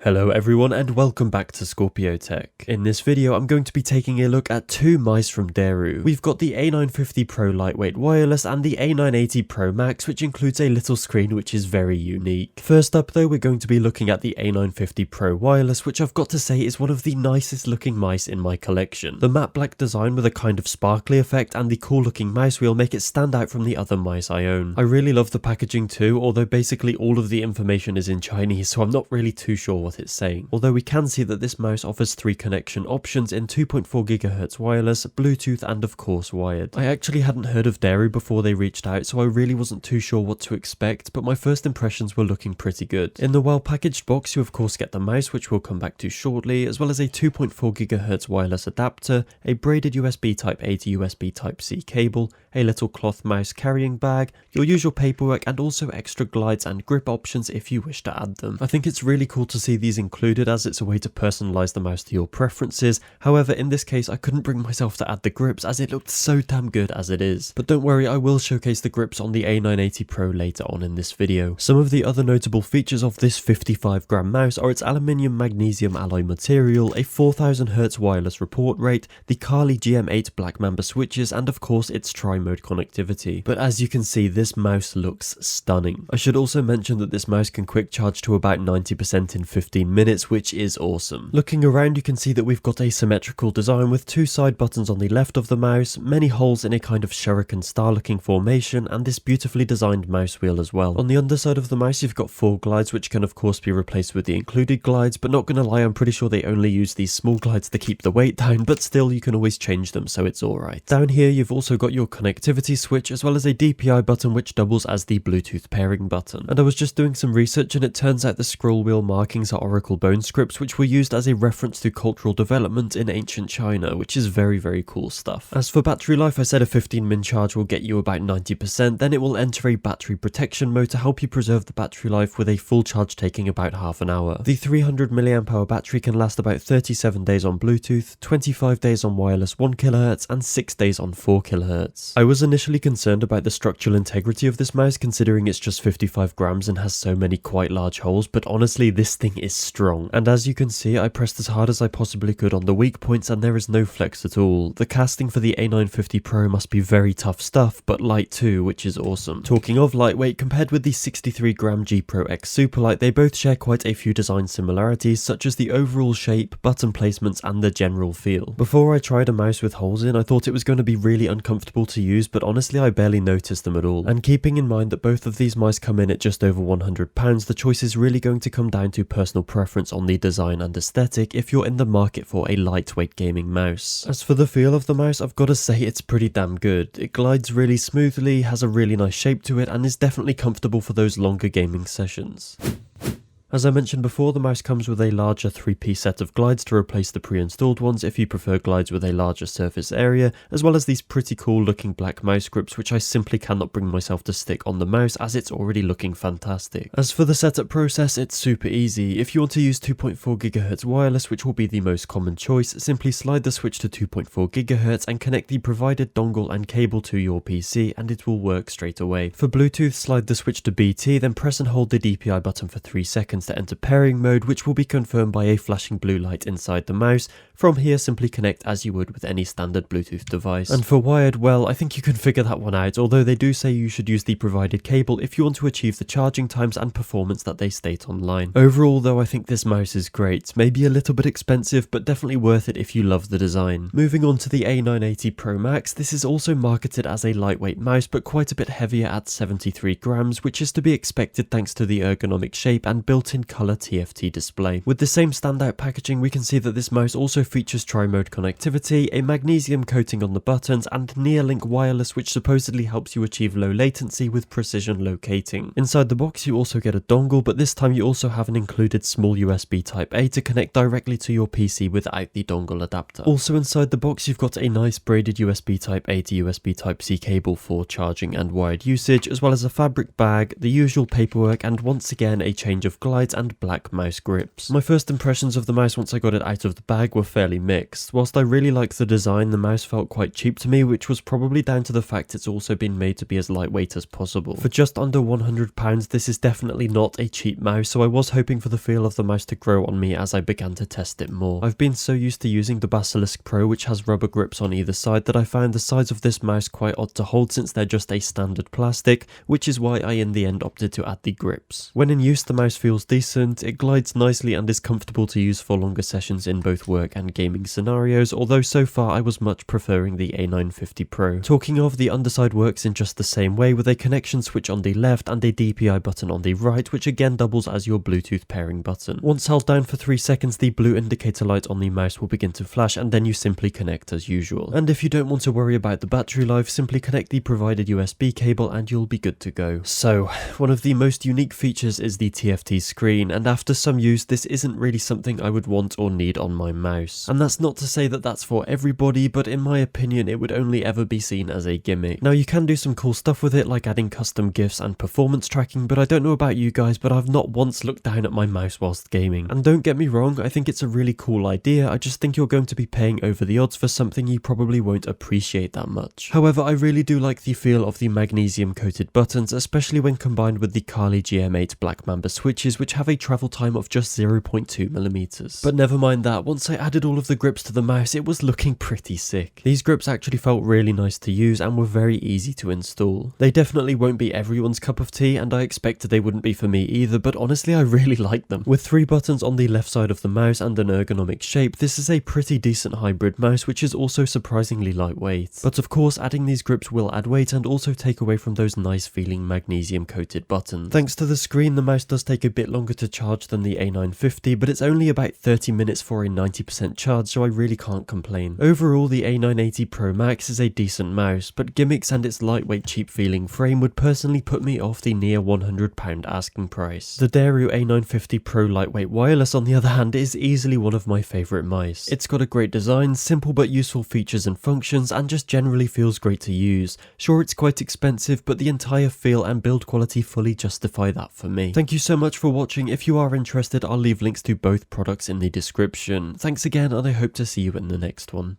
Hello everyone and welcome back to ScorpioTech. In this video I'm going to be taking a look at two mice from Dareu. We've got the A950 Pro lightweight wireless and the A980 Pro Max, which includes a little screen which is very unique. First up though, we're going to be looking at the A950 Pro wireless, which I've got to say is one of the nicest looking mice in my collection. The matte black design with a kind of sparkly effect and the cool looking mouse wheel make it stand out from the other mice I own. I really love the packaging too, although basically all of the information is in Chinese, so I'm not really too sure what it's saying. Although we can see that this mouse offers 3 connection options in 2.4 GHz wireless, Bluetooth and of course wired. I actually hadn't heard of Dareu before they reached out, so I really wasn't too sure what to expect, but my first impressions were looking pretty good. In the well packaged box you of course get the mouse, which we'll come back to shortly, as well as a 2.4 GHz wireless adapter, a braided USB Type-A to USB Type-C cable, a little cloth mouse carrying bag, your usual paperwork, and also extra glides and grip options if you wish to add them. I think it's really cool to see these included, as it's a way to personalize the mouse to your preferences. However, in this case I couldn't bring myself to add the grips as it looked so damn good as it is. But don't worry, I will showcase the grips on the A980 Pro later on in this video. Some of the other notable features of this 55g mouse are its aluminium magnesium alloy material, a 4000Hz wireless report rate, the Kali GM8 Black Mamba switches, and of course its tri-mode connectivity. But as you can see, this mouse looks stunning. I should also mention that this mouse can quick charge to about 90% in 15 minutes, which is awesome. Looking around you can see that we've got a symmetrical design with 2 side buttons on the left of the mouse, many holes in a kind of shuriken star looking formation, and this beautifully designed mouse wheel as well. On the underside of the mouse you've got 4 glides, which can of course be replaced with the included glides, but not gonna lie, I'm pretty sure they only use these small glides to keep the weight down, but still you can always change them, so it's alright. Down here you've also got your connectivity switch as well as a DPI button which doubles as the Bluetooth pairing button. And I was just doing some research and it turns out the scroll wheel markings are Oracle bone scripts which were used as a reference to cultural development in ancient China, which is very cool stuff. As for battery life, I said a 15min charge will get you about 90%, then it will enter a battery protection mode to help you preserve the battery life, with a full charge taking about half an hour. The 300mAh battery can last about 37 days on Bluetooth, 25 days on wireless 1kHz and 6 days on 4kHz. I was initially concerned about the structural integrity of this mouse considering it's just 55g and has so many quite large holes, but honestly this thing is strong. And as you can see, I pressed as hard as I possibly could on the weak points and there is no flex at all. The casting for the A950 Pro must be very tough stuff, but light too, which is awesome. Talking of lightweight, compared with the 63g G Pro X Superlight, they both share quite a few design similarities, such as the overall shape, button placements and the general feel. Before I tried a mouse with holes in, I thought it was going to be really uncomfortable to use, but honestly I barely noticed them at all. And keeping in mind that both of these mice come in at just over £100, the choice is really going to come down to personal preference on the design and aesthetic if you're in the market for a lightweight gaming mouse. As for the feel of the mouse, I've got to say it's pretty damn good. It glides really smoothly, has a really nice shape to it, and is definitely comfortable for those longer gaming sessions. As I mentioned before, the mouse comes with a larger 3-piece set of glides to replace the pre-installed ones if you prefer glides with a larger surface area, as well as these pretty cool looking black mouse grips which I simply cannot bring myself to stick on the mouse as it's already looking fantastic. As for the setup process, it's super easy. If you want to use 2.4 GHz wireless, which will be the most common choice, simply slide the switch to 2.4 GHz and connect the provided dongle and cable to your PC and it will work straight away. For Bluetooth, slide the switch to BT, then press and hold the DPI button for 3 seconds to enter pairing mode, which will be confirmed by a flashing blue light inside the mouse. From here, simply connect as you would with any standard Bluetooth device. And for wired, well, I think you can figure that one out, although they do say you should use the provided cable if you want to achieve the charging times and performance that they state online. Overall though, I think this mouse is great, maybe a little bit expensive, but definitely worth it if you love the design. Moving on to the A980 Pro Max, this is also marketed as a lightweight mouse, but quite a bit heavier at 73g, which is to be expected thanks to the ergonomic shape and built-in color TFT display. With the same standout packaging, we can see that this mouse also features tri-mode connectivity, a magnesium coating on the buttons, and Nearlink wireless, which supposedly helps you achieve low latency with precision locating. Inside the box you also get a dongle, but this time you also have an included small USB Type-A to connect directly to your PC without the dongle adapter. Also inside the box you've got a nice braided USB Type-A to USB Type-C cable for charging and wired usage, as well as a fabric bag, the usual paperwork, and once again a change of glass lights and black mouse grips. My first impressions of the mouse once I got it out of the bag were fairly mixed. Whilst I really like the design, the mouse felt quite cheap to me, which was probably down to the fact it's also been made to be as lightweight as possible. For just under £100, this is definitely not a cheap mouse, so I was hoping for the feel of the mouse to grow on me as I began to test it more. I've been so used to using the Basilisk Pro, which has rubber grips on either side, that I found the sides of this mouse quite odd to hold since they're just a standard plastic, which is why I in the end opted to add the grips. When in use, the mouse feels decent, it glides nicely and is comfortable to use for longer sessions in both work and gaming scenarios, although so far I was much preferring the A950 Pro. Talking of, the underside works in just the same way, with a connection switch on the left and a DPI button on the right, which again doubles as your Bluetooth pairing button. Once held down for 3 seconds, the blue indicator light on the mouse will begin to flash, and then you simply connect as usual. And if you don't want to worry about the battery life, simply connect the provided USB cable and you'll be good to go. So, one of the most unique features is the TFT screen, and after some use, this isn't really something I would want or need on my mouse. And that's not to say that that's for everybody, but in my opinion, it would only ever be seen as a gimmick. Now, you can do some cool stuff with it, like adding custom GIFs and performance tracking, but I don't know about you guys, but I've not once looked down at my mouse whilst gaming. And don't get me wrong, I think it's a really cool idea, I just think you're going to be paying over the odds for something you probably won't appreciate that much. However, I really do like the feel of the magnesium coated buttons, especially when combined with the Kali GM8 Black Mamba switches, which have a travel time of just 0.2mm. But never mind that, once I added all of the grips to the mouse, it was looking pretty sick. These grips actually felt really nice to use and were very easy to install. They definitely won't be everyone's cup of tea, and I expected they wouldn't be for me either, but honestly I really like them. With 3 buttons on the left side of the mouse and an ergonomic shape, this is a pretty decent hybrid mouse, which is also surprisingly lightweight. But of course, adding these grips will add weight and also take away from those nice feeling magnesium coated buttons. Thanks to the screen, the mouse does take a bit longer to charge than the A950, but it's only about 30 minutes for a 90% charge, so I really can't complain. Overall, the A980 Pro Max is a decent mouse, but gimmicks and its lightweight cheap feeling frame would personally put me off the near £100 asking price. The Dareu A950 Pro lightweight wireless, on the other hand, is easily one of my favourite mice. It's got a great design, simple but useful features and functions, and just generally feels great to use. Sure, it's quite expensive, but the entire feel and build quality fully justify that for me. Thank you so much for watching. If you are interested, I'll leave links to both products in the description. Thanks again, and I hope to see you in the next one.